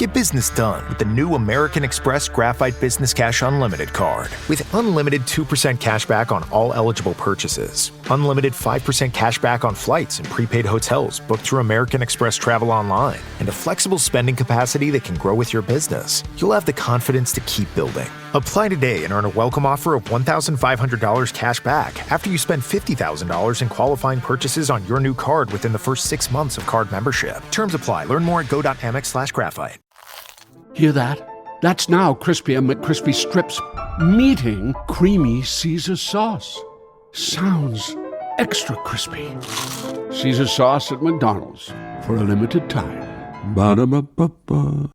Get business done with the new American Express Graphite Business Cash Unlimited card. With unlimited 2% cash back on all eligible purchases, unlimited 5% cash back on flights and prepaid hotels booked through American Express Travel Online, and a flexible spending capacity that can grow with your business, you'll have the confidence to keep building. Apply today and earn a welcome offer of $1,500 cash back after you spend $50,000 in qualifying purchases on your new card within the first 6 months of card membership. Terms apply. Learn more at go.amex/graphite. Hear that? That's now Crispy and McCrispy strips meeting Creamy Caesar sauce. Sounds extra crispy. Caesar sauce at McDonald's for a limited time. Ba-da-ba-ba-ba.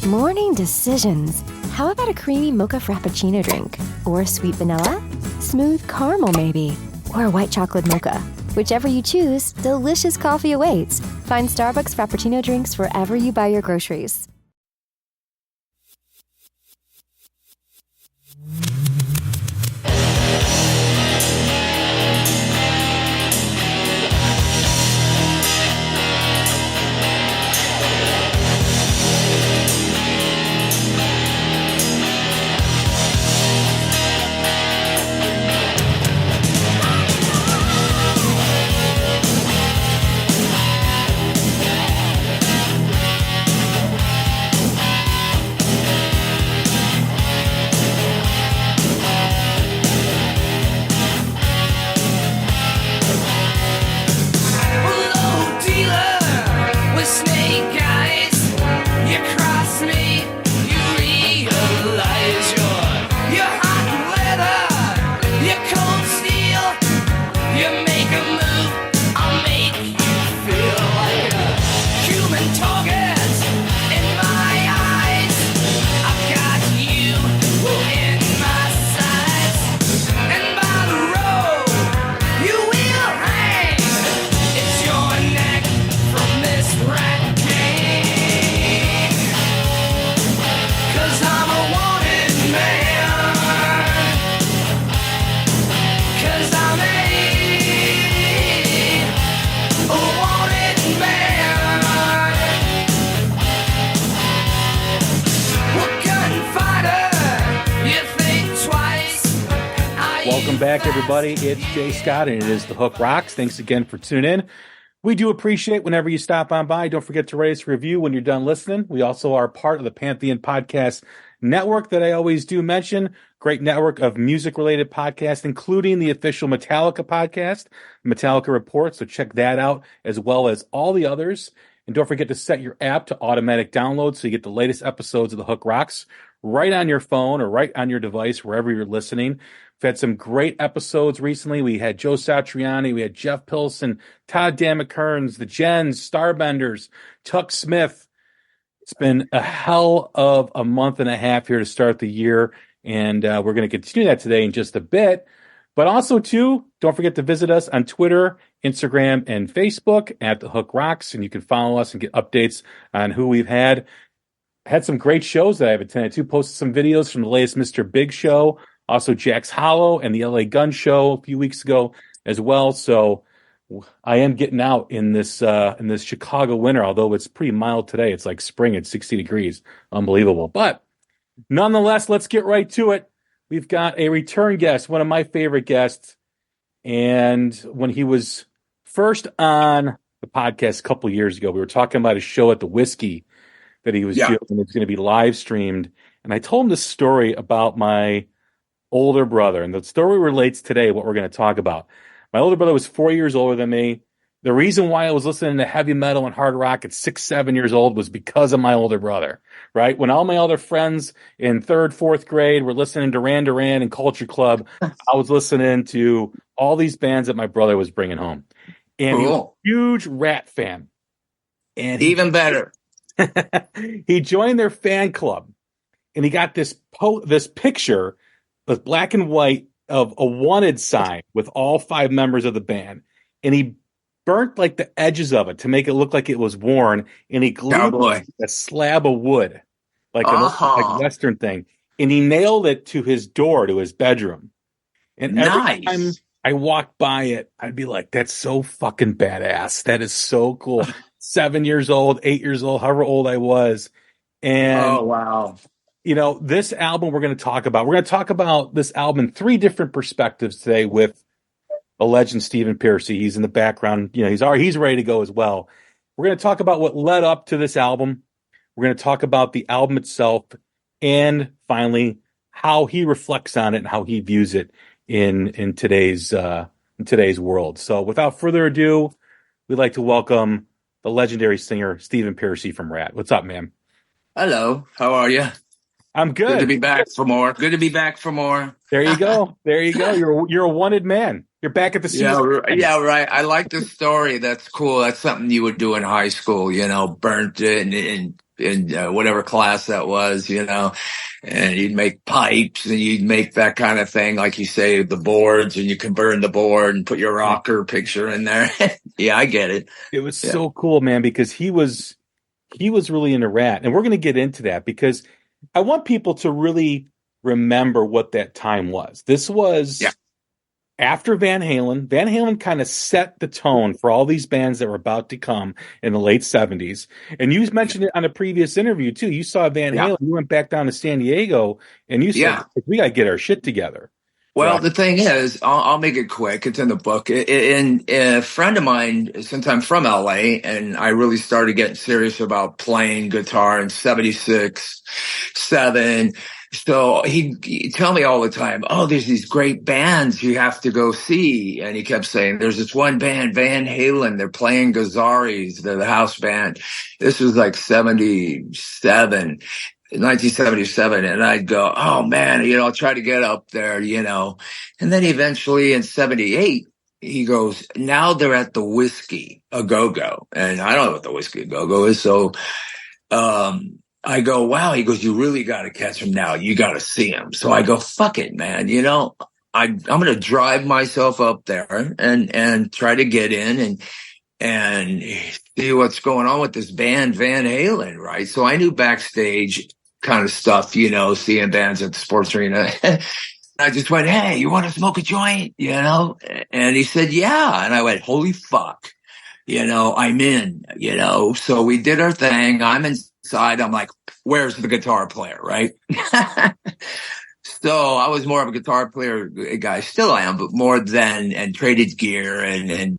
Morning decisions. How about a creamy mocha frappuccino drink? Or sweet vanilla? Smooth caramel maybe? Or a white chocolate mocha? Whichever you choose, delicious coffee awaits. Find Starbucks Frappuccino drinks wherever you buy your groceries. Back, everybody. It's Jay Scott, and it is The Hook Rocks. Thanks again for tuning in. We do appreciate whenever you stop on by. Don't forget to rate us a review when you're done listening. We also are part of the Pantheon Podcast Network that I always do mention. Great network of music-related podcasts, including the official Metallica podcast, Metallica Report. So check that out, as well as all the others. And don't forget to set your app to automatic download so you get the latest episodes of The Hook Rocks right on your phone or right on your device, wherever you're listening. We've had some great episodes recently. We had Joe Satriani, we had Jeff Pilson, Todd Dammit Kearns, the Jens, Starbenders, Tuck Smith. It's been a hell of a month and a half here to start the year, and we're going to continue that today in just a bit. But also, too, don't forget to visit us on Twitter, Instagram, and Facebook at The Hook Rocks, and you can follow us and get updates on who we've had. Had some great shows that I've attended to. Posted some videos from the latest Mr. Big show. Also, Jack's Hollow and the LA Gun Show a few weeks ago as well. So I am getting out in this Chicago winter, although it's pretty mild today. It's like spring at 60 degrees. Unbelievable. But nonetheless, let's get right to it. We've got a return guest, one of my favorite guests. And when he was first on the podcast a couple of years ago, we were talking about a show at the Whiskey that he was doing. It's going to be live streamed. And I told him this story about my older brother, and the story relates today what we're going to talk about. My older brother was 4 years older than me. The reason why I was listening to heavy metal and hard rock at 6, 7 years old was because of my older brother, right? When all my other friends in 3rd, 4th grade were listening to Duran Duran and Culture Club, I was listening to all these bands that my brother was bringing home. And he was a huge Ratt fan. And even better. He joined their fan club, and he got this picture with black and white of a wanted sign with all 5 members of the band, and he burnt like the edges of it to make it look like it was worn, and he glued a slab of wood, like a Western thing, and he nailed it to his door to his bedroom. And every time I walked by it, I'd be like, "That's so fucking badass! That is so cool." 7 years old, 8 years old, however old I was, And, Oh, wow. this album we're going to talk about this album in three different perspectives today with the legend Stephen Pearcy. He's in the background. He's ready to go as well. We're going to talk about what led up to this album. We're going to talk about the album itself, and finally how he reflects on it and how he views it in today's world. So without further ado, we'd like to welcome the legendary singer Stephen Pearcy from Ratt. What's up, man? Hello. How are you? I'm good. Good to be back for more. There you go. You're a wanted man. You're back at the scene. Yeah, right. I like the story. That's cool. That's something you would do in high school, burnt it in whatever class that was, and you'd make pipes and you'd make that kind of thing. Like you say, the boards, and you can burn the board and put your rocker picture in there. Yeah, I get it. It was so cool, man, because he was really into Ratt, and we're going to get into that because I want people to really remember what that time was. This was after Van Halen. Van Halen kind of set the tone for all these bands that were about to come in the late 70s. And you mentioned it on a previous interview, too. You saw Van Halen. You went back down to San Diego, and you said, we got to get our shit together. Well, the thing is, I'll make it quick. It's in the book. And a friend of mine, since I'm from LA, and I really started getting serious about playing guitar in 76, 7. So he'd tell me all the time, oh, there's these great bands you have to go see. And he kept saying, there's this one band, Van Halen. They're playing Gazzarri's. They're the house band. This was like 1977, and I'd go, oh man, I'll try to get up there, and then eventually in 78, he goes, now they're at the Whiskey A Go-Go, and I don't know what the Whiskey A Go-Go is, so I go, wow. He goes, you really got to catch him now. You got to see him. So I go, fuck it, man. I'm going to drive myself up there and try to get in and see what's going on with this band, Van Halen, right? So I knew backstage kind of stuff, seeing bands at the sports arena. I just went, hey, you want to smoke a joint? And he said, yeah. And I went, holy fuck, I'm in, So we did our thing. I'm inside. I'm like, where's the guitar player, right? So I was more of a guitar player guy. Still I am, but more then, and traded gear and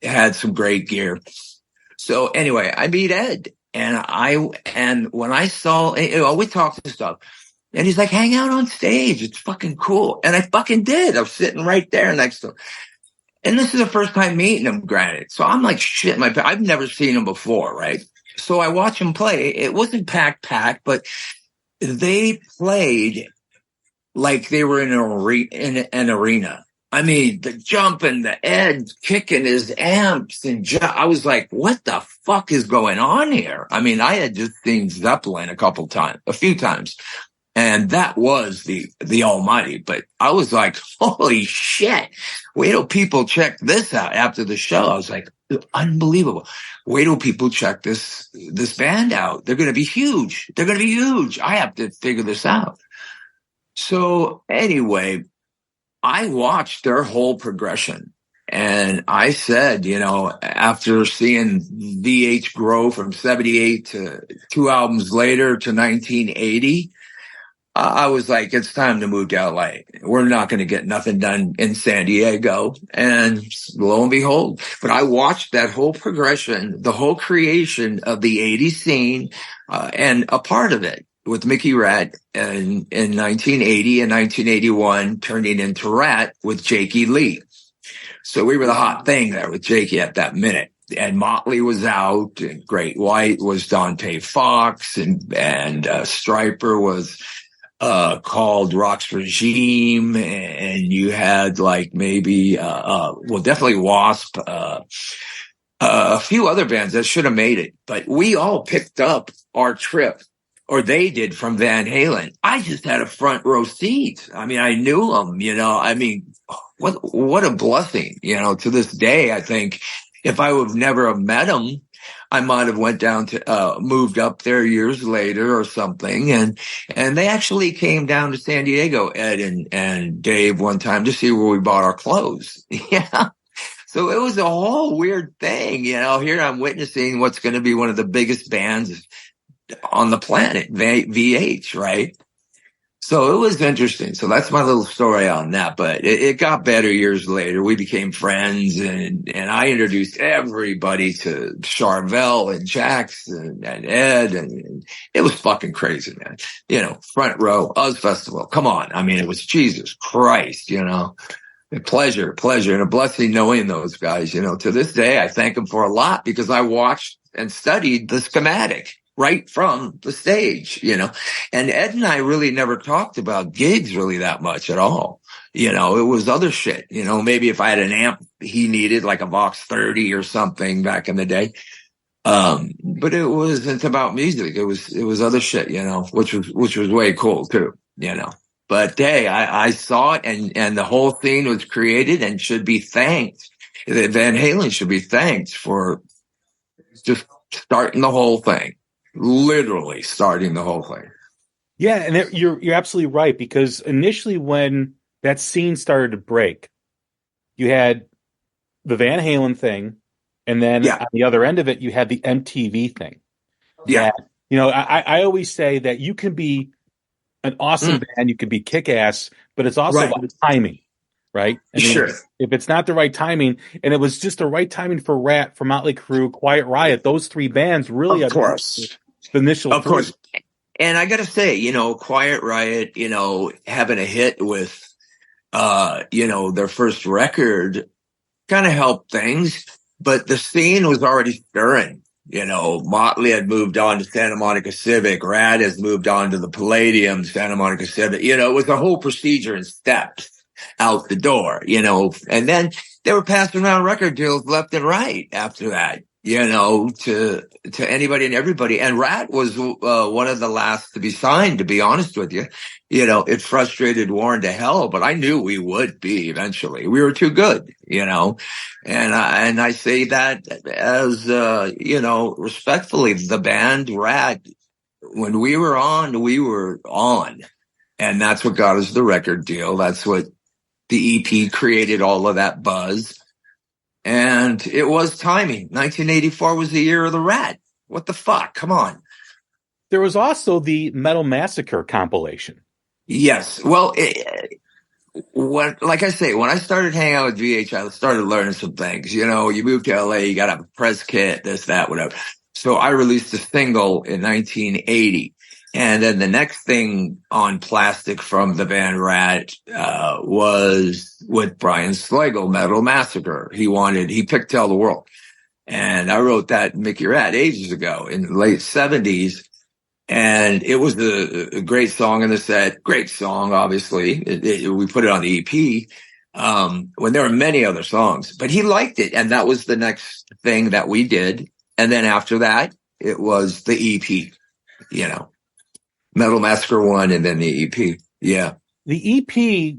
had some great gear. So anyway, I meet Ed. And when I saw, we talked and stuff, and he's like, hang out on stage. It's fucking cool. And I fucking did. I was sitting right there next to him. And this is the first time meeting him, granted. So I'm like, shit, I've never seen him before, right? So I watch him play. It wasn't packed, but they played like they were in an arena. I mean, the jumping, the Ed kicking his amps, and I was like, what the fuck is going on here? I mean, I had just seen Zeppelin a few times, and that was the almighty. But I was like, holy shit. Wait till people check this out after the show. I was like, unbelievable. Wait till people check this band out. They're going to be huge. I have to figure this out. So anyway, I watched their whole progression, and I said, after seeing VH grow from 78 to 2 albums later to 1980, I was like, it's time to move to LA. We're not going to get nothing done in San Diego. And lo and behold, but I watched that whole progression, the whole creation of the 80s scene, and a part of it with Mickey Ratt in 1980 and 1981, turning into Ratt with Jakey Lee. So we were the hot thing there with Jakey at that minute. And Motley was out, and Great White was Dante Fox, and Stryper was called Rock's Regime, and you had like maybe definitely Wasp, a few other bands that should have made it, but we all picked up our trip, or they did, from Van Halen. I just had a front row seat. I mean, I knew them, I mean, what a blessing, to this day. I think if I would never have met them, I might have went down to, moved up there years later or something. And they actually came down to San Diego, Ed and Dave, one time to see where we bought our clothes. Yeah. So it was a whole weird thing, Here I'm witnessing what's going to be one of the biggest bands on the planet, VH, right? So it was interesting. So that's my little story on that. But it got better years later. We became friends, and I introduced everybody to Charvel and Jackson and Ed, and it was fucking crazy, man. You know, front row, Oz Festival. Come on. I mean, it was Jesus Christ, you know. A pleasure, and a blessing knowing those guys. You know, to this day, I thank them for a lot because I watched and studied the schematic right from the stage, you know. And Ed and I really never talked about gigs really that much at all. You know, it was other shit. You know, maybe if I had an amp he needed, like a Vox 30 or something back in the day. But it wasn't about music. It was other shit, you know, which was way cool too, you know. But hey, I saw it, and the whole thing was created and should be thanked. Van Halen should be thanked for just starting the whole thing. Literally starting the whole thing. Yeah, and you're absolutely right, because initially when that scene started to break, you had the Van Halen thing, and then on the other end of it, you had the MTV thing. Yeah. That, you know, I always say that you can be an awesome band, you can be kick-ass, but it's also about timing, right? I mean, sure. If it's not the right timing, and it was just the right timing for Ratt, for Motley Crue, Quiet Riot, those three bands really, of course, the initial, of course. And I got to say, you know, Quiet Riot, you know, having a hit with, you know, their first record kind of helped things, but the scene was already stirring. You know, Motley had moved on to Santa Monica Civic. Ratt has moved on to the Palladium, Santa Monica Civic. You know, it was a whole procedure and steps out the door, you know. And then they were passing around record deals left and right after that, you know, to anybody and everybody. And Ratt was one of the last to be signed, to be honest with you. You know, it frustrated Warren to hell, but I knew we would be eventually. We were too good, you know. And I say that as, you know, respectfully, the band Ratt, when we were on, we were on. And that's what got us the record deal. That's what the EP created, all of that buzz. And it was timing. 1984 was the year of the Ratt. What the fuck? Come on. There was also the Metal Massacre compilation. Yes. Well, like I say, when I started hanging out with VH, I started learning some things. You know, you move to LA, you got to have a press kit, this, that, whatever. So I released a single in 1980. And then the next thing on plastic from the band Ratt, was with Brian Slagle, Metal Massacre. He picked Tell the World. And I wrote that Mickey Ratt ages ago in the late 70s. And it was a great song in the set. Great song, obviously. We put it on the EP, when there were many other songs, but he liked it. And that was the next thing that we did. And then after that, it was the EP, you know. Metal Massacre 1 and then the EP. Yeah. The EP,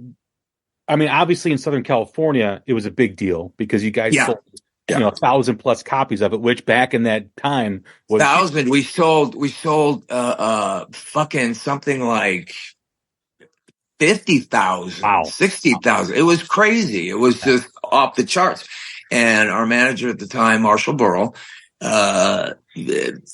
I mean, obviously in Southern California, it was a big deal because you guys sold, you know, 1,000+ copies of it, which back in that time was 1,000. We sold, fucking something like 50,000, wow. 60,000. It was crazy. It was just off the charts. And our manager at the time, Marshall Burrell,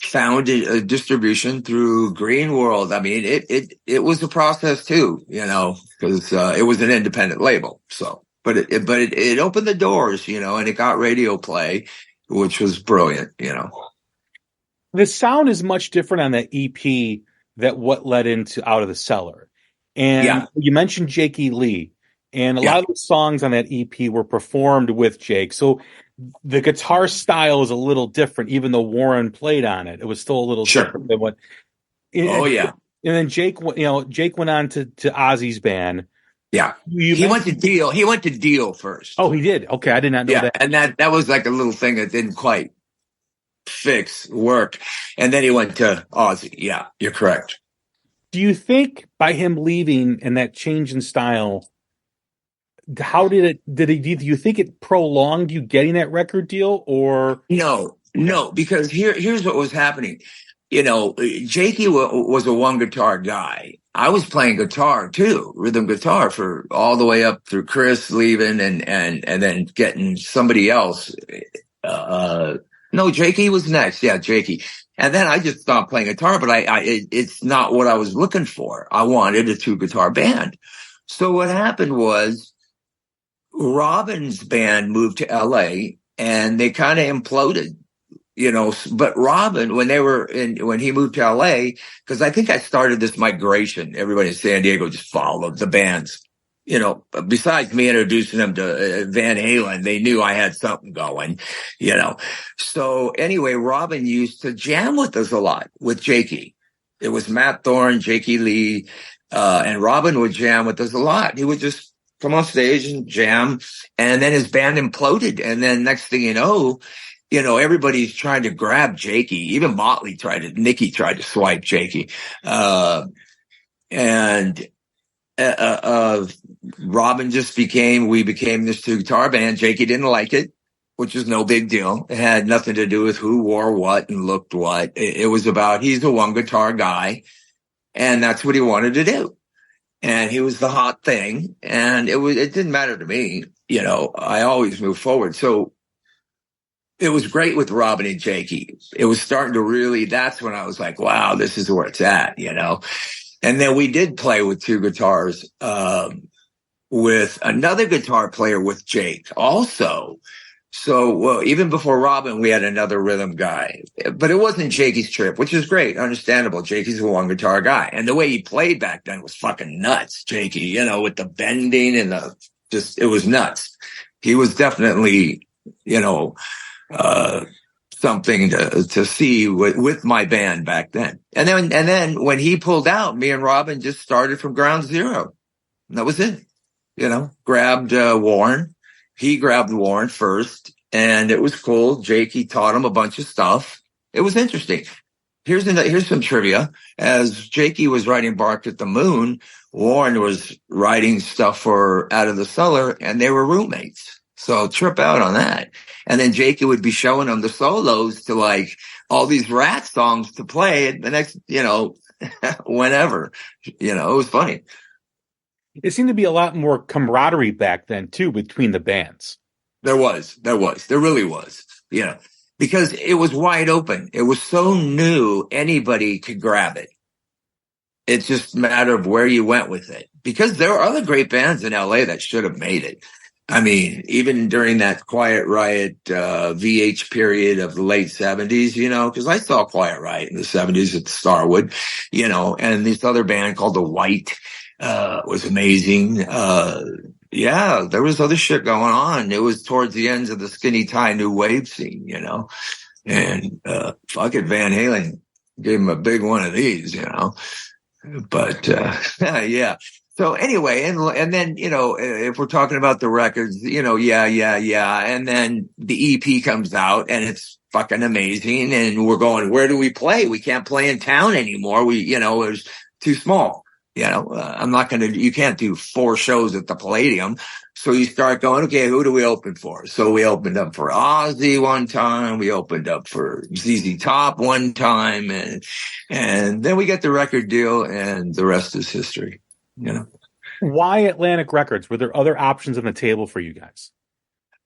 found a distribution through Green World. I mean, it was a process too, you know, because it was an independent label. So, but it opened the doors, you know, and it got radio play, which was brilliant, you know. The sound is much different on that EP than what led into Out of the Cellar. And you mentioned Jake E. Lee, and a lot of the songs on that EP were performed with Jake. So the guitar style is a little different, even though Warren played on it. It was still a little different than what. And then Jake went on to Ozzy's band. Yeah, he went to Deal. He went to Deal first. Oh, he did. Okay, I did not know that. And that was like a little thing that didn't quite work. And then he went to Ozzy. Yeah, you're correct. Do you think by him leaving and that change in style, how do you think it prolonged you getting that record deal, or no, because here's what was happening. You know, Jakey was a one guitar guy. I was playing guitar too, rhythm guitar, for all the way up through Chris leaving and then getting somebody else. No, Jakey was next. Yeah, Jakey. And then I just stopped playing guitar, but it's not what I was looking for. I wanted a 2-guitar band. So what happened was Robin's band moved to LA and they kind of imploded, but Robin, when he moved to LA, because I think I started this migration, everybody in San Diego just followed the bands. Besides me introducing them to Van Halen, they knew I had something going, So anyway, Robin used to jam with us a lot with Jakey. It was Matt Thorne, Jakey Lee, and Robin would jam with us a lot. He would just come on stage and jam, and then his band imploded. And then next thing you know, everybody's trying to grab Jakey. Even Nicky tried to swipe Jakey. Robin we became this 2-guitar band. Jakey didn't like it, which is no big deal. It had nothing to do with who wore what and looked what. It was about, he's a 1-guitar guy, and that's what he wanted to do. And he was the hot thing, and it didn't matter to me. I always moved forward. So it was great with Robin and Jakey. It was starting to that's when I was like, wow, this is where it's at, And then we did play with 2 guitars, with another guitar player with Jake also. So, well, even before Robin, we had another rhythm guy, but it wasn't Jakey's trip, which is great. Understandable. Jakey's a 1-guitar guy. And the way he played back then was fucking nuts. Jakey, with the bending and it was nuts. He was definitely, something to see with my band back then. And then when he pulled out, me and Robin just started from ground zero. And that was it. Grabbed Warren. He grabbed Warren first, and it was cool. Jakey taught him a bunch of stuff. It was interesting. Here's some trivia. As Jakey was writing Bark at the Moon, Warren was writing stuff for Out of the Cellar, and they were roommates. So trip out on that. And then Jakey would be showing them the solos to like all these Ratt songs to play the next, whenever, it was funny. It seemed to be a lot more camaraderie back then too, between the bands. There really was, because it was wide open. It was so new. Anybody could grab it. It's just a matter of where you went with it, because there are other great bands in LA that should have made it. I mean, even during that Quiet Riot, VH period of the late 70s, because I saw Quiet Riot in the 70s at Starwood, and this other band called The White, was amazing. There was other shit going on. It was towards the ends of the skinny tie new wave scene, and, fuck it, Van Halen gave him a big one of these, but, yeah. So anyway, and then, if we're talking about the records, yeah. And then the EP comes out and it's fucking amazing. And we're going, where do we play? We can't play in town anymore. It was too small. You can't do 4 shows at the Palladium. So you start going, okay, who do we open for? So we opened up for Ozzy one time. We opened up for ZZ Top one time. And then we get the record deal, and the rest is history. Why Atlantic Records? Were there other options on the table for you guys?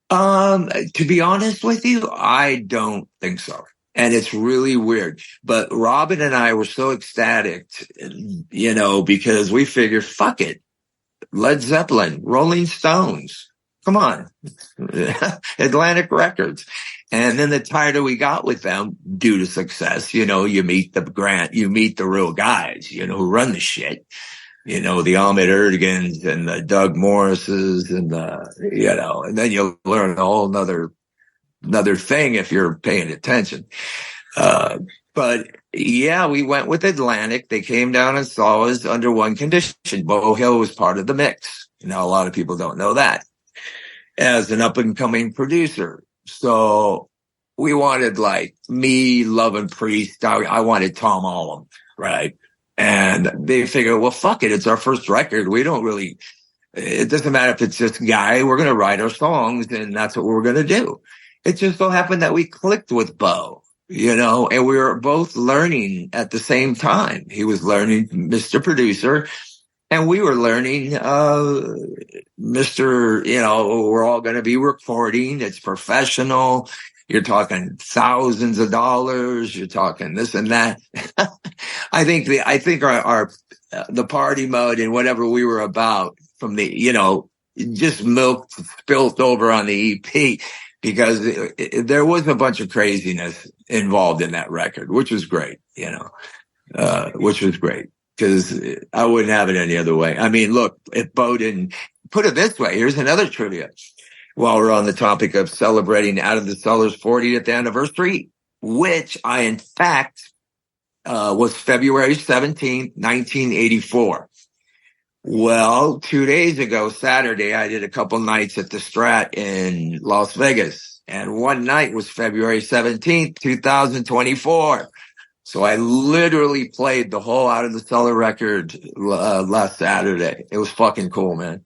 To be honest with you, I don't think so. And it's really weird. But Robin and I were so ecstatic, because we figured, fuck it. Led Zeppelin, Rolling Stones. Come on. Atlantic Records. And then the tighter we got with them due to success, you meet the real guys, who run the shit. The Ahmet Ertegans and the Doug Morrises and and then you'll learn a whole another thing if you're paying attention. But yeah, we went with Atlantic. They came down and saw us under one condition. Bo Hill was part of the mix. A lot of people don't know that, as an up and coming producer. So we wanted, like, me, Love and Priest. I wanted Tom Allom, right? And they figured, well, fuck it. It's our first record. It doesn't matter if it's this guy. We're going to write our songs, and that's what we're going to do. It just so happened that we clicked with Bo, and we were both learning at the same time. He was learning Mr. Producer, and we were learning Mr. We're all going to be recording. It's professional. You're talking thousands of dollars. You're talking this and that. I think the party mode and whatever we were about from the, just milk spilt over on the EP, because there was a bunch of craziness involved in that record, which was great, which was great, because I wouldn't have it any other way. I mean, look, if Bo didn't put it this way, here's another trivia. While we're on the topic of celebrating Out of the Cellar's 40th anniversary, which I, in fact, was February 17th, 1984. Well, 2 days ago, Saturday, I did a couple nights at the Strat in Las Vegas. And one night was February 17th, 2024. So I literally played the whole Out of the Cellar record last Saturday. It was fucking cool, man.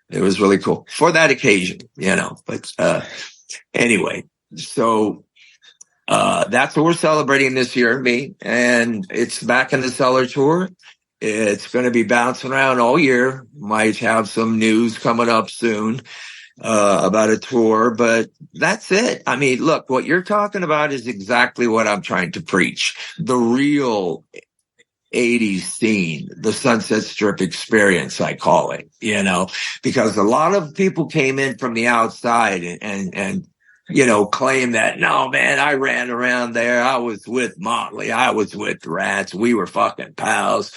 It was really cool for that occasion, but anyway, so that's what we're celebrating this year, me, and it's Back in the Cellar tour. It's going to be bouncing around all year. Might have some news coming up soon about a tour, but that's it. I mean, look, what you're talking about is exactly what I'm trying to preach. The real 80s scene, the Sunset Strip experience, I call it, because a lot of people came in from the outside and claim that, no, man, I ran around there. I was with Motley. I was with Ratt. We were fucking pals.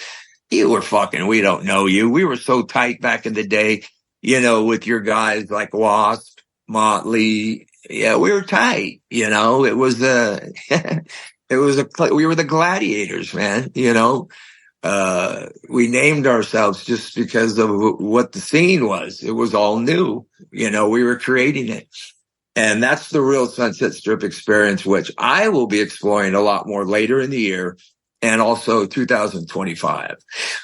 You were fucking, we don't know you. We were so tight back in the day, with your guys like Wasp, Motley. Yeah, we were tight, it was we were the gladiators, man, we named ourselves just because of what the scene was. It was all new, we were creating it. And that's the real Sunset Strip experience, which I will be exploring a lot more later in the year, and also 2025.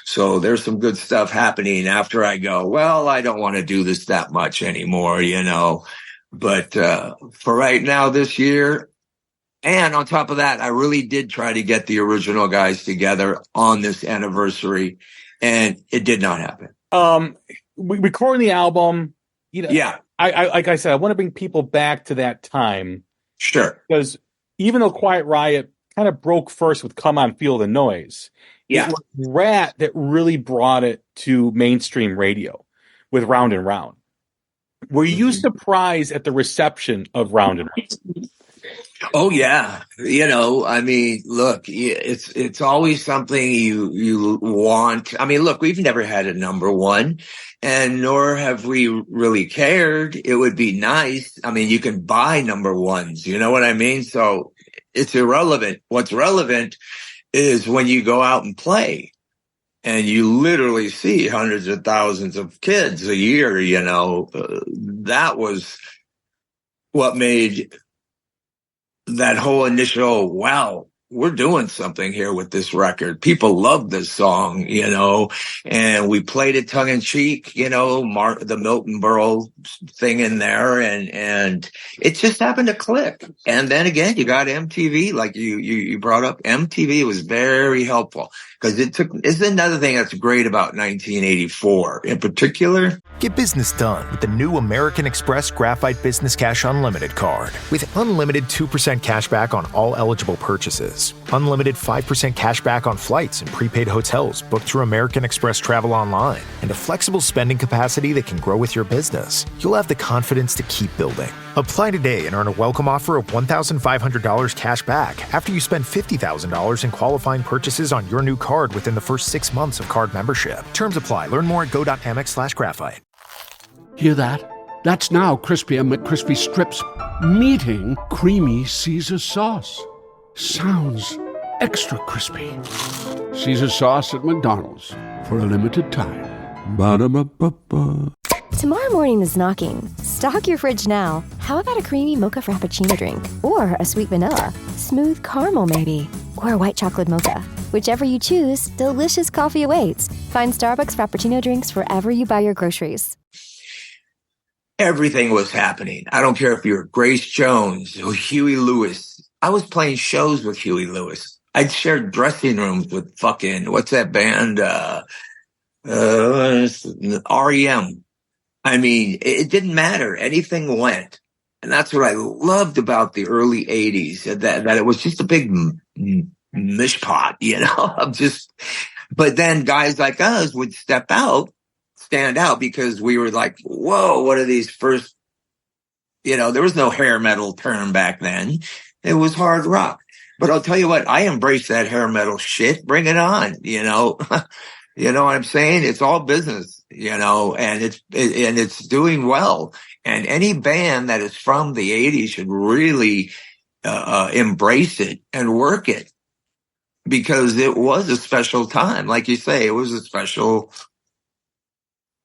So there's some good stuff happening after I go, well, I don't want to do this that much anymore, but for right now this year. And on top of that, I really did try to get the original guys together on this anniversary, and it did not happen. We recording the album, yeah. I like I said, I want to bring people back to that time. Sure. Because even though Quiet Riot kind of broke first with Come On, Feel the Noise, yeah, it was Ratt that really brought it to mainstream radio with Round and Round. Were you surprised at the reception of Round and Round? Oh yeah. I mean, look, it's always something you want. I mean, look, we've never had a number one, and nor have we really cared. It would be nice. I mean, you can buy number ones, you know what I mean? So it's irrelevant. What's relevant is when you go out and play and you literally see hundreds of thousands of kids a year, that was what made that whole initial, wow, we're doing something here with this record. People love this song, and we played it tongue in cheek, the Milton Berle thing in there, and it just happened to click. And then again, you got MTV, like you brought up. MTV was very helpful, because it's another thing that's great about 1984 in particular. Get business done with the new American Express Graphite Business Cash Unlimited card. With unlimited 2% cash back on all eligible purchases, unlimited 5% cash back on flights and prepaid hotels booked through American Express Travel Online, and a flexible spending capacity that can grow with your business, you'll have the confidence to keep building. Apply today and earn a welcome offer of $1,500 cash back after you spend $50,000 in qualifying purchases on your new card within the first 6 months of card membership. Terms apply. Learn more at go.amex/graphite. Hear that? That's now Crispy and McCrispy Strips meeting Creamy Caesar Sauce. Sounds extra crispy. Caesar Sauce at McDonald's, for a limited time. Ba-da-ba-ba-ba. Tomorrow morning is knocking. Stock your fridge now. How about a creamy mocha frappuccino drink? Or a sweet vanilla? Smooth caramel, maybe? Or a white chocolate mocha? Whichever you choose, delicious coffee awaits. Find Starbucks Frappuccino drinks wherever you buy your groceries. Everything was happening. I don't care if you're Grace Jones or Huey Lewis. I was playing shows with Huey Lewis. I'd shared dressing rooms with fucking, what's that band? REM. I mean, it didn't matter. Anything went. And that's what I loved about the early 80s, that it was just a big mishpot, but then guys like us would stand out because we were like, whoa, what are these first, there was no hair metal term back then. It was hard rock. But I'll tell you what, I embrace that hair metal shit. Bring it on, You know what I'm saying? It's all business, and it's doing well. And any band that is from the 80s should really embrace it and work it, because it was a special time. Like you say, it was a special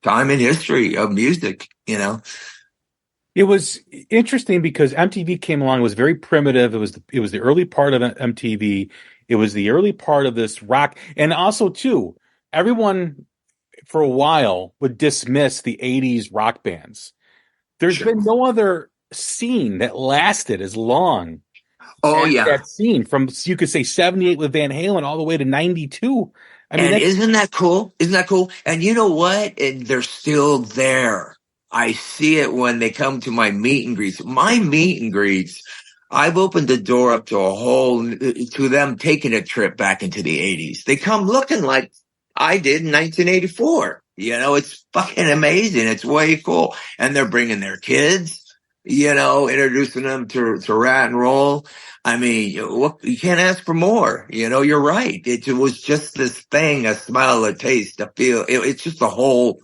time in history of music, It was interesting because MTV came along. It was very primitive. It was the early part of MTV. It was the early part of this rock. And also, too, everyone for a while would dismiss the 80s rock bands. There's been no other scene that lasted as long. Oh, yeah. That scene from, you could say, 78 with Van Halen all the way to 92. I mean, isn't that cool? Isn't that cool? And you know what? And they're still there. I see it when they come to my meet and greets. My meet and greets, I've opened the door up to them taking a trip back into the 80s. They come looking like I did in 1984. It's fucking amazing. It's way cool. And they're bringing their kids, introducing them to Ratt and roll. I mean, you can't ask for more. You're right. It was just this thing, a smell, a taste, a feel. It's just a whole,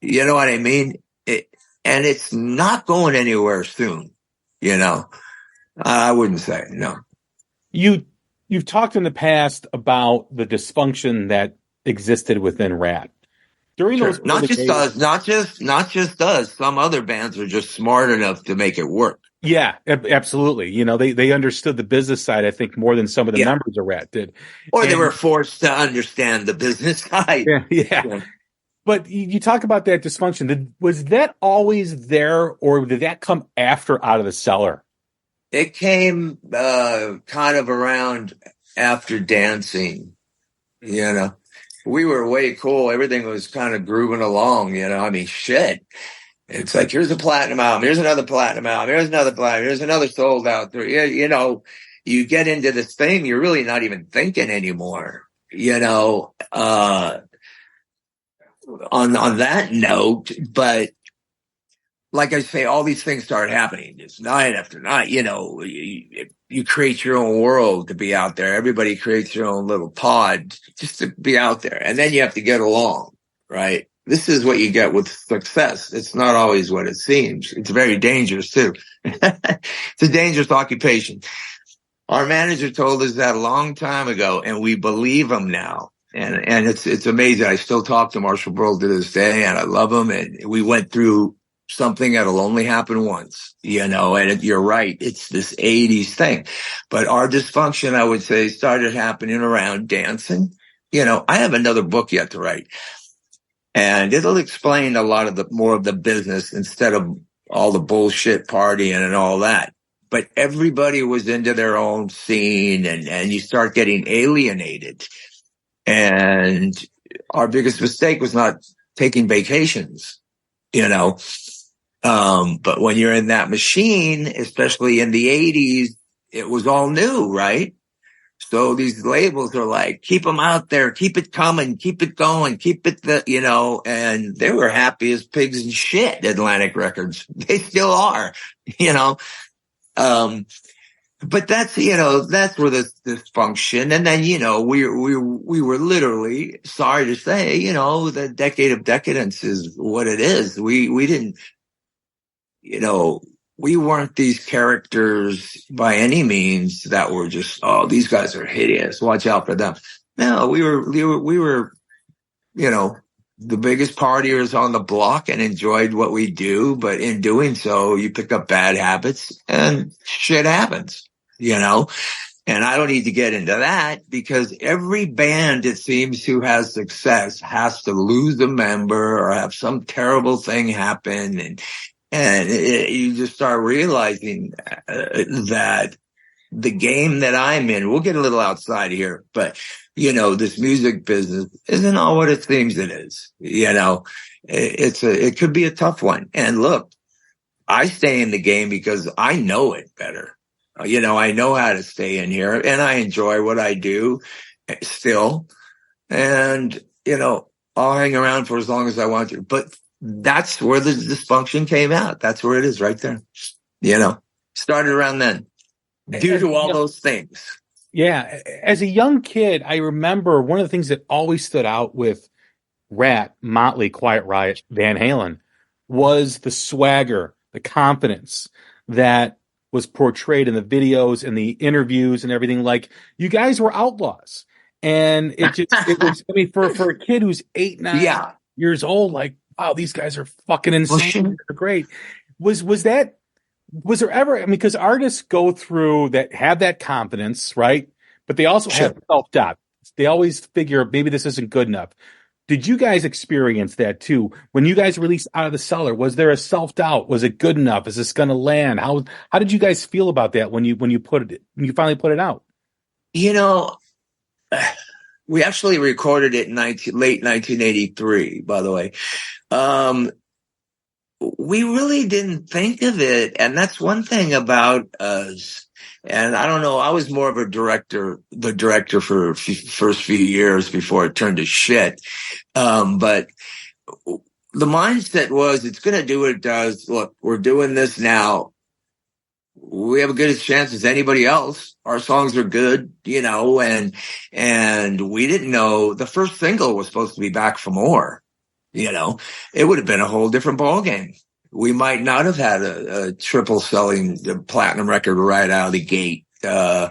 you know what I mean? And it's not going anywhere soon, I wouldn't say, no. You've talked in the past about the dysfunction that existed within Ratt. During those not just us. Some other bands are just smart enough to make it work. Yeah, absolutely. They understood the business side, I think, more than some of the members of Ratt did. Or they were forced to understand the business side. Yeah. But you talk about that dysfunction. Was that always there, or did that come after Out of the Cellar? It came kind of around after Dancing, We were way cool. Everything was kind of grooving along, I mean, shit. It's like, here's a platinum album. Here's another platinum album. Here's another platinum. Here's another sold out. You get into this thing, you're really not even thinking anymore, on that note. But like I say, all these things start happening just night after night. You create your own world to be out there. Everybody creates their own little pod just to be out there. And then you have to get along, right? This is what you get with success. It's not always what it seems. It's very dangerous too. It's a dangerous occupation. Our manager told us that a long time ago, and we believe him now. And it's amazing. I still talk to Marshall Burl to this day, and I love him. And we went through something that'll only happen once, and you're right. It's this 80s thing. But our dysfunction, I would say, started happening around Dancing. I have another book yet to write, and it'll explain a lot of more of the business instead of all the bullshit partying and all that. But everybody was into their own scene, and you start getting alienated. And our biggest mistake was not taking vacations, but when you're in that machine, especially in the 80s, it was all new, right? So these labels are like, keep them out there, keep it coming, keep it going, keep it, and they were happy as pigs and shit, Atlantic Records. They still are, but that's where this dysfunction. And then, we were literally, sorry to say, the decade of decadence is what it is. We didn't, we weren't these characters by any means that were just, oh, these guys are hideous, watch out for them. No, we were, the biggest partiers on the block and enjoyed what we do. But in doing so, you pick up bad habits and shit happens, and I don't need to get into that, because every band, it seems, who has success has to lose a member or have some terrible thing happen. And you just start realizing that the game that I'm in, we'll get a little outside here, but this music business isn't all what it seems it is. It could be a tough one. And look, I stay in the game because I know it better. I know how to stay in here, and I enjoy what I do still. And, I'll hang around for as long as I want to. But that's where the dysfunction came out. That's where it is right there. Started around then due to all those things. Yeah. As a young kid, I remember one of the things that always stood out with Ratt, Motley, Quiet Riot, Van Halen was the swagger, the confidence that was portrayed in the videos and the interviews and everything. Like, you guys were outlaws. And it was, I mean, for a kid who's 8, 9 years old, like, wow, these guys are fucking insane. They're great. Was there ever, I mean, because artists go through that, have that confidence, right? But they also have self-doubt. They always figure maybe this isn't good enough. Did you guys experience that too? When you guys released Out of the Cellar, was there a self-doubt? Was it good enough? Is this going to land? How did you guys feel about that when you finally put it out? We actually recorded it in late 1983, by the way. We really didn't think of it. And that's one thing about us. And I don't know, I was more of the director for first few years before it turned to shit. But the mindset was, it's going to do what it does. Look, we're doing this now. We have a good chance as anybody else. Our songs are good, and we didn't know the first single was supposed to be Back for More. It would have been a whole different ballgame. We might not have had a triple selling platinum record right out of the gate. It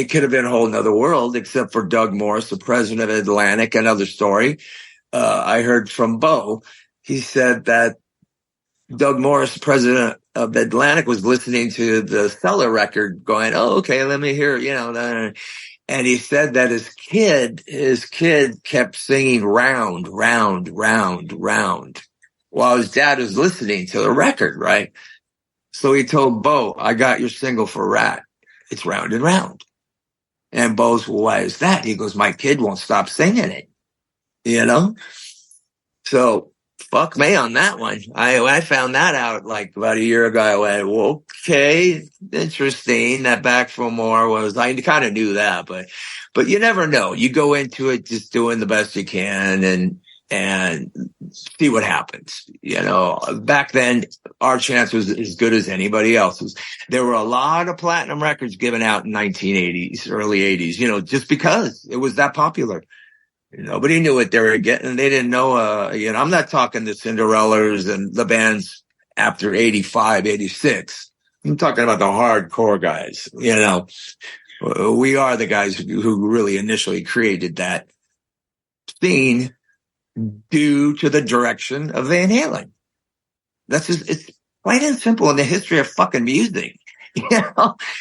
could have been a whole nother world, except for Doug Morris, the president of Atlantic. Another story. I heard from Bo. He said that Doug Morris, president of Atlantic, was listening to the Cellar record going, oh, okay, let me hear, and he said that his kid kept singing round, round, round, round while his dad was listening to the record, right? So he told Bo, I got your single for Ratt. It's Round and Round. And Bo's, well, why is that? He goes, my kid won't stop singing it, So fuck me on that one. I found that out like about a year ago. I went, well, okay, interesting. That Back for More was, I kind of knew that, but you never know. You go into it just doing the best you can and see what happens. Back then our chance was as good as anybody else's. There were a lot of platinum records given out in 1980s, early 80s, just because it was that popular. Nobody knew what they were getting. They didn't know, I'm not talking the Cinderellas and the bands after 85, 86. I'm talking about the hardcore guys, We are the guys who really initially created that scene due to the direction of Van Halen. It's plain and simple in the history of fucking music.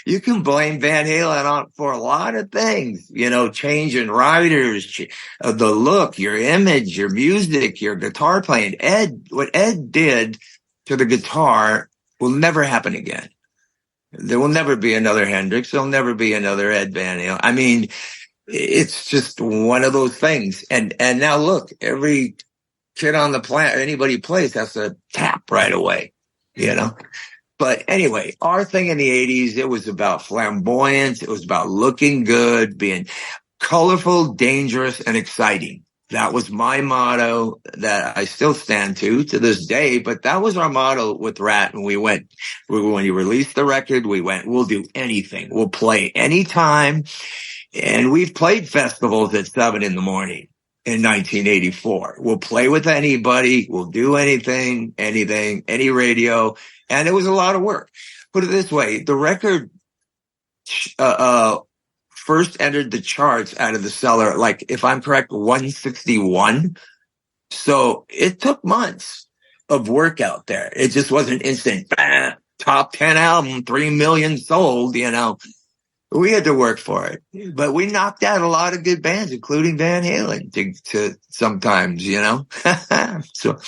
You can blame Van Halen for a lot of things, changing writers, the look, your image, your music, your guitar playing. What Ed did to the guitar will never happen again. There will never be another Hendrix. There'll never be another Ed Van Halen. I mean, it's just one of those things. And now look, every kid on the planet, anybody plays has to tap right away, But anyway, our thing in the 80s, it was about flamboyance. It was about looking good, being colorful, dangerous, and exciting. That was my motto that I still stand to this day. But that was our motto with Ratt. And when you released the record, we'll do anything. We'll play anytime. And we've played festivals at 7 a.m. in 1984. We'll play with anybody. We'll do anything, any radio. And it was a lot of work. Put it this way. The record, first entered the charts Out of the Cellar, like, if I'm correct, 161. So it took months of work out there. It just wasn't instant. Bah, top 10 album, 3 million sold, We had to work for it, but we knocked out a lot of good bands, including Van Halen to sometimes, So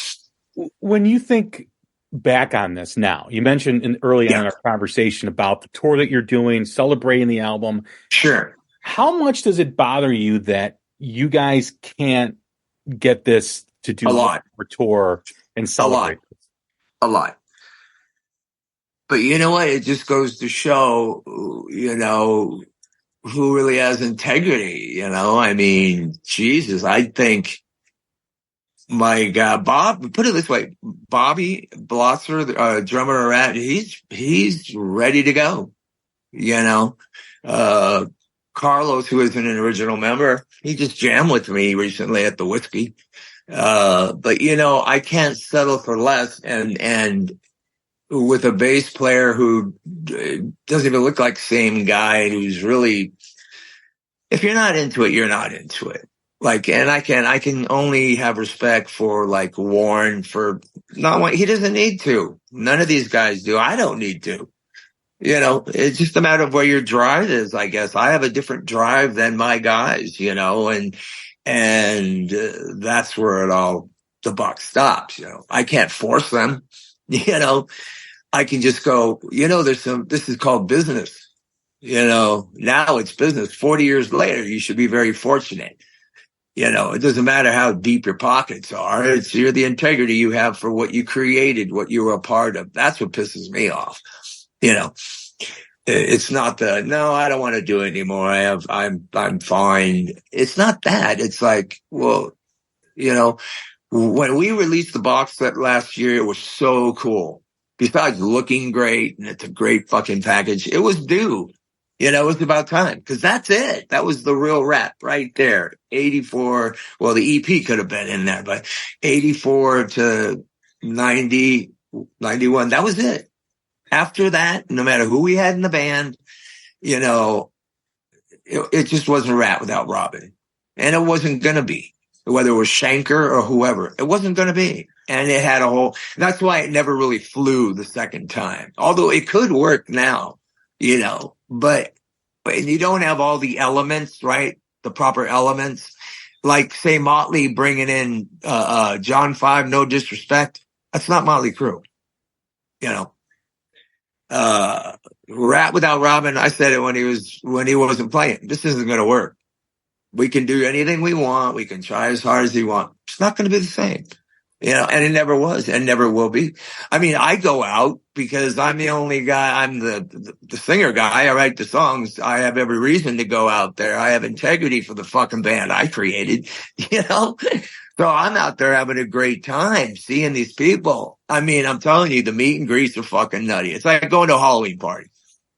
when you think back on this now, you mentioned early on in our conversation about the tour that you're doing, celebrating the album. Sure. How much does it bother you that you guys can't get this to do a lot for tour and celebrate? a lot. But you know what? It just goes to show, who really has integrity, I mean, Jesus, I think my God, put it this way, Bobby Blotzer, drummer of Ratt, he's ready to go, Carlos, who isn't an original member, he just jammed with me recently at the Whiskey. But I can't settle for less, and with a bass player who doesn't even look like the same guy, who's really, if you're not into it, you're not into it. Like, and I can only have respect for like Warren for not, he doesn't need to. None of these guys do. I don't need to. It's just a matter of where your drive is, I guess. I have a different drive than my guys, and that's where the buck stops, I can't force them, I can just go, this is called business, now it's business. 40 years later, you should be very fortunate. It doesn't matter how deep your pockets are. It's the integrity you have for what you created, what you were a part of. That's what pisses me off. It's not no, I don't want to do it anymore. I'm fine. It's not that. It's like, well, when we released the box set last year, it was so cool. Besides looking great, and it's a great fucking package, it was due. It was about time, because that's it. That was the real Ratt right there. 84. Well, the EP could have been in there, but 84 to 90, 91, that was it. After that, no matter who we had in the band, it just wasn't Ratt without Robin. And it wasn't going to be, whether it was Shanker or whoever. It wasn't going to be. And it had that's why it never really flew the second time. Although it could work now, but you don't have all the elements, right? The proper elements. Like, say, Motley bringing in John 5, no disrespect. That's not Motley Crue. Ratt without Robin, I said it when he wasn't playing. This isn't going to work. We can do anything we want. We can try as hard as we want. It's not going to be the same. And it never was and never will be. I mean, I go out because I'm the only guy. I'm the singer guy. I write the songs. I have every reason to go out there. I have integrity for the fucking band I created, So I'm out there having a great time seeing these people. I mean, I'm telling you, the meet and greets are fucking nutty. It's like going to a Halloween party,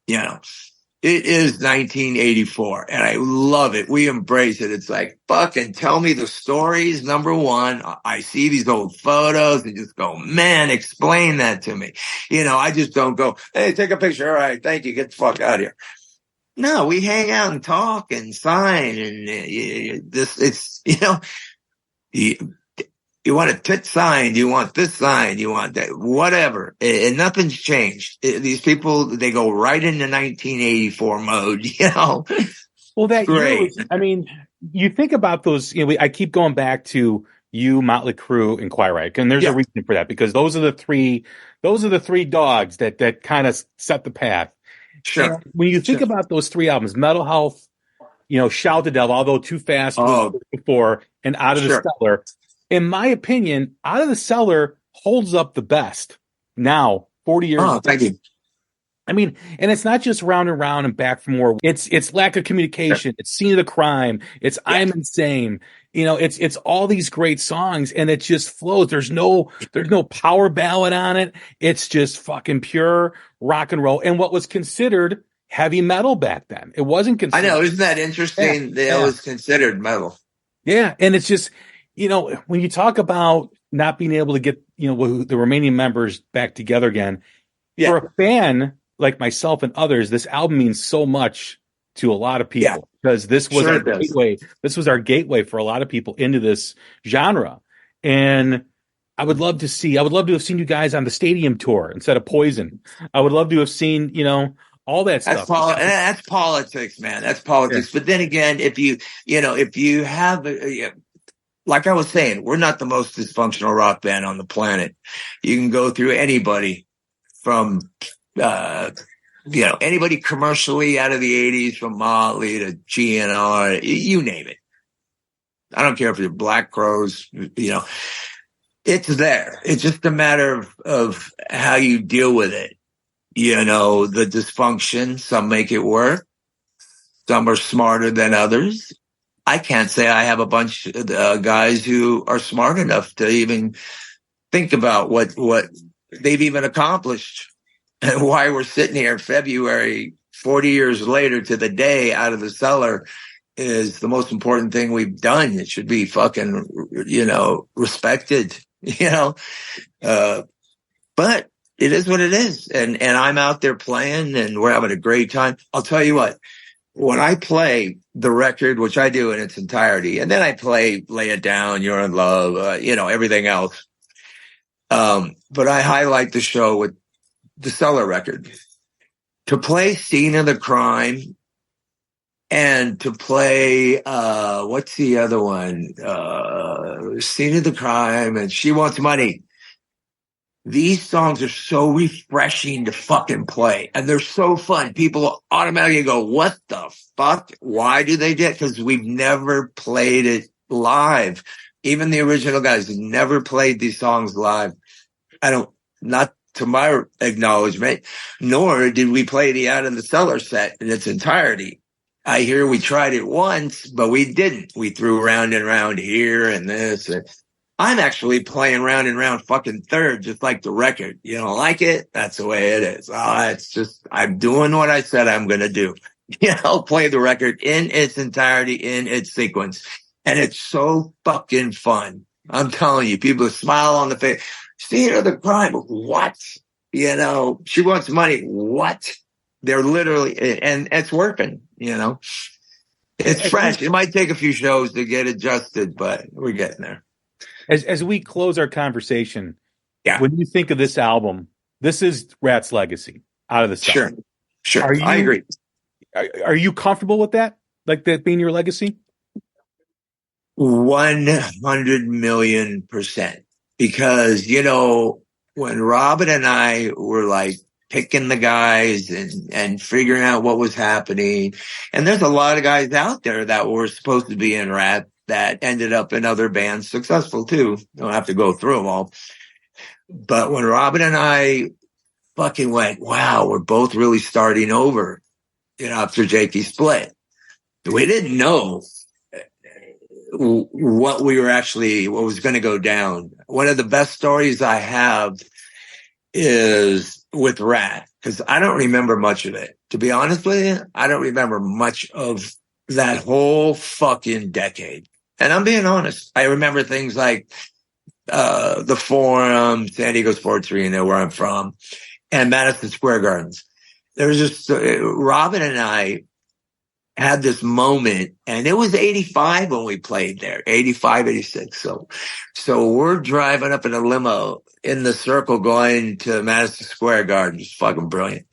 It is 1984, and I love it. We embrace it. It's like, fucking tell me the stories. Number one, I see these old photos and just go, man, explain that to me. I just don't go, hey, take a picture. All right, thank you. Get the fuck out of here. No, we hang out and talk and sign, and you want a tit sign, you want this sign, you want that, whatever. And nothing's changed. These people, they go right into 1984 mode, Well, that great. I mean, you think about those, I keep going back to you, Motley Crue, and Quiet Riot, and there's a reason for that, because those are the three dogs that kind of set the path. Sure. And when you think about those three albums, Metal Health, Shout the Devil, although Too Fast was before, and Out of the Cellar. In my opinion, Out of the Cellar holds up the best now, 40 years later. Thank you. I mean, and it's not just Round and Round and Back for More. It's lack of communication. Sure. It's Scene of the Crime. It's I'm Insane. It's all these great songs, and it just flows. There's no power ballad on it. It's just fucking pure rock and roll. And what was considered heavy metal back then, it wasn't considered. I know, isn't that interesting? It was considered metal. Yeah, and it's just. When you talk about not being able to get, the remaining members back together again, for a fan like myself and others, this album means so much to a lot of people because this was our gateway. This was our gateway for a lot of people into this genre. And I would love to have seen you guys on the stadium tour instead of Poison. I would love to have seen, all that stuff. That's politics, man. That's politics. Yeah. But then again, if you have like I was saying, we're not the most dysfunctional rock band on the planet. You can go through anybody from, anybody commercially out of the 80s, from Motley to GNR, you name it. I don't care if you're Black Crowes, it's there. It's just a matter of how you deal with it. You know, the dysfunction, some make it work. Some are smarter than others. I can't say I have a bunch of guys who are smart enough to even think about what they've even accomplished and why we're sitting here in February, 40 years later to the day out of the cellar is the most important thing we've done. It should be fucking, respected, but it is what it is. And I'm out there playing and we're having a great time. I'll tell you what, when I play the record, which I do in its entirety, and then I play Lay It Down, You're in Love, everything else. But I highlight the show with the Cellar record. To play Scene of the Crime and to play, what's the other one? Scene of the Crime and She Wants Money. These songs are so refreshing to fucking play. And they're so fun. People automatically go, what the fuck? Why do they do it? Because we've never played it live. Even the original guys never played these songs live. Not to my acknowledgement, nor did we play the Out in the Cellar set in its entirety. I hear we tried it once, but we didn't. We threw round and round here and this. And I'm actually playing round and round fucking third, just like the record. You don't like it? That's the way it is. It's just, I'm doing what I said I'm going to do. Play the record in its entirety, in its sequence. And it's so fucking fun. I'm telling you, people smile on the face. Scene of the Crime. What? She Wants Money. What? They're literally, and it's working, It's fresh. It might take a few shows to get adjusted, but we're getting there. As we close our conversation, yeah. When you think of this album, this is Ratt's legacy, Out of the Cellar. Sure. I agree. Are you comfortable with that? Like that being your legacy? 100 million %. Because, when Robin and I were like picking the guys and figuring out what was happening, and there's a lot of guys out there that were supposed to be in Ratt that ended up in other bands, successful too. Don't have to go through them all. But when Robin and I fucking went, wow, we're both really starting over, after Jakey split. We didn't know what was going to go down. One of the best stories I have is with Ratt, because I don't remember much of it. To be honest with you, I don't remember much of that whole fucking decade. And I'm being honest. I remember things like the Forum, San Diego Sports Arena, where I'm from, and Madison Square Gardens. There was just Robin and I had this moment, and it was 85 when we played there, 85, 86. So we're driving up in a limo in the circle going to Madison Square Garden. It's fucking brilliant.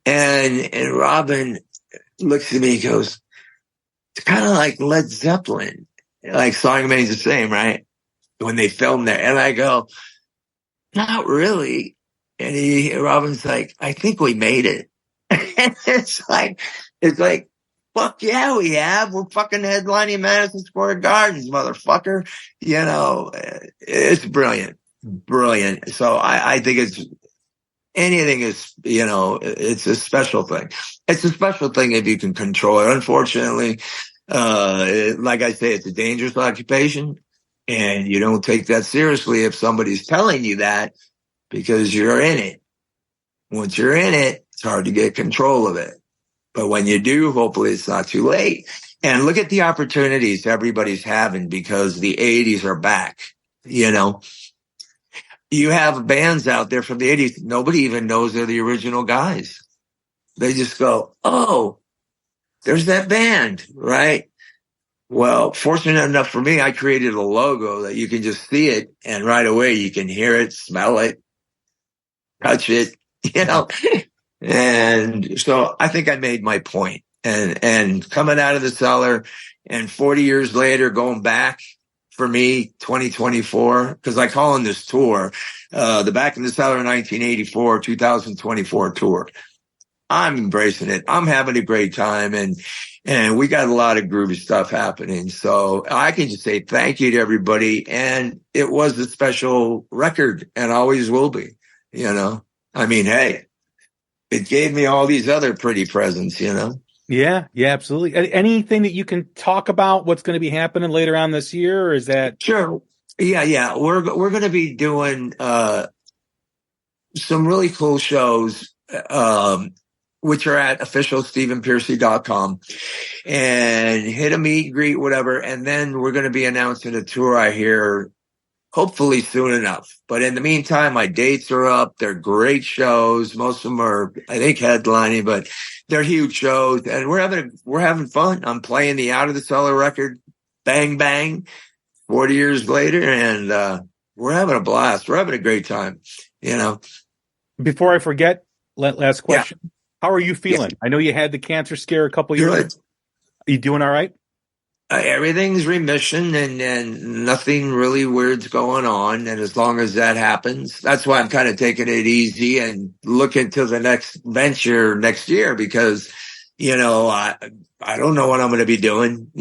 And Robin looks at me and goes, it's kind of like Led Zeppelin. Like Song remains the same, right? When they filmed there. And I go, not really. And Robin's like, I think we made it. And it's like, fuck yeah, we have. We're fucking headlining Madison Square Gardens, motherfucker. It's brilliant. Brilliant. So I think anything is, it's a special thing. It's a special thing if you can control it. Unfortunately, like I say, it's a dangerous occupation, and you don't take that seriously if somebody's telling you that, because you're in it. Once you're in it, it's hard to get control of it. But when you do, hopefully it's not too late. And look at the opportunities everybody's having, because the 80s are back. You have bands out there from the 80s. Nobody even knows they're the original guys. They just go, oh, there's that band, right? Well, fortunate enough for me, I created a logo that you can just see it, and right away you can hear it, smell it, touch it, And so I think I made my point. And coming out of the cellar, and 40 years later, going back for me, 2024, because I call in this tour, the Back in the Cellar 1984, 2024 tour. I'm embracing it. I'm having a great time. And And we got a lot of groovy stuff happening. So I can just say thank you to everybody. And it was a special record and always will be, I mean, hey, it gave me all these other pretty presents, Yeah, absolutely. Anything that you can talk about what's going to be happening later on this year, or is that? Sure. Yeah. We're going to be doing, some really cool shows, which are at officialstephenpearcy.com, and hit a meet and greet, whatever. And then we're going to be announcing a tour, I hear, hopefully soon enough. But in the meantime, my dates are up. They're great shows. Most of them are, I think, headlining, but they're huge shows, and we're having fun. I'm playing the Out of the Cellar record, Bang Bang, 40 years later, and we're having a blast. We're having a great time, Before I forget, last question. Yeah. How are you feeling? Yeah. I know you had the cancer scare a couple years ago. Are you doing all right? Everything's remission, and nothing really weird's going on. And as long as that happens, that's why I'm kind of taking it easy and looking to the next venture next year, because, I don't know what I'm going to be doing,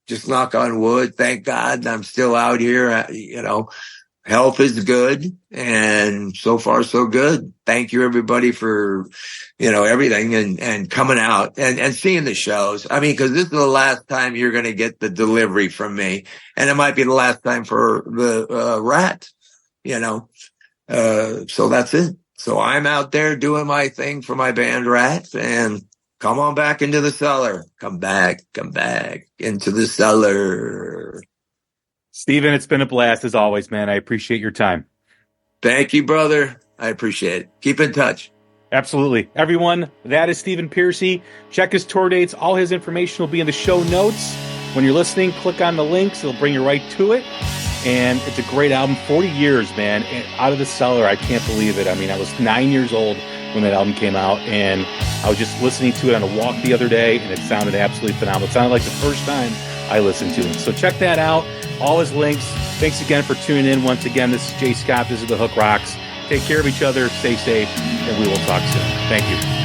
just knock on wood. Thank God I'm still out here, health is good, and so far so good. Thank you everybody for, everything and coming out and seeing the shows. I mean, cause this is the last time you're going to get the delivery from me, and it might be the last time for the, Ratt, so that's it. So I'm out there doing my thing for my band Ratt, and come on back into the cellar. Come back into the cellar. Stephen, it's been a blast as always, man. I appreciate your time. Thank you, brother. I appreciate it. Keep in touch. Absolutely. Everyone, that is Stephen Pearcy. Check his tour dates. All his information will be in the show notes. When you're listening, click on the links. It'll bring you right to it. And it's a great album. 40 years, man. And Out of the Cellar, I can't believe it. I mean, I was 9 years old when that album came out, and I was just listening to it on a walk the other day, and it sounded absolutely phenomenal. It sounded like the first time I listened to it. So check that out. All his links. Thanks again for tuning in. Once again, this is Jay Scott. This is The Hook Rocks. Take care of each other. Stay safe. And we will talk soon. Thank you.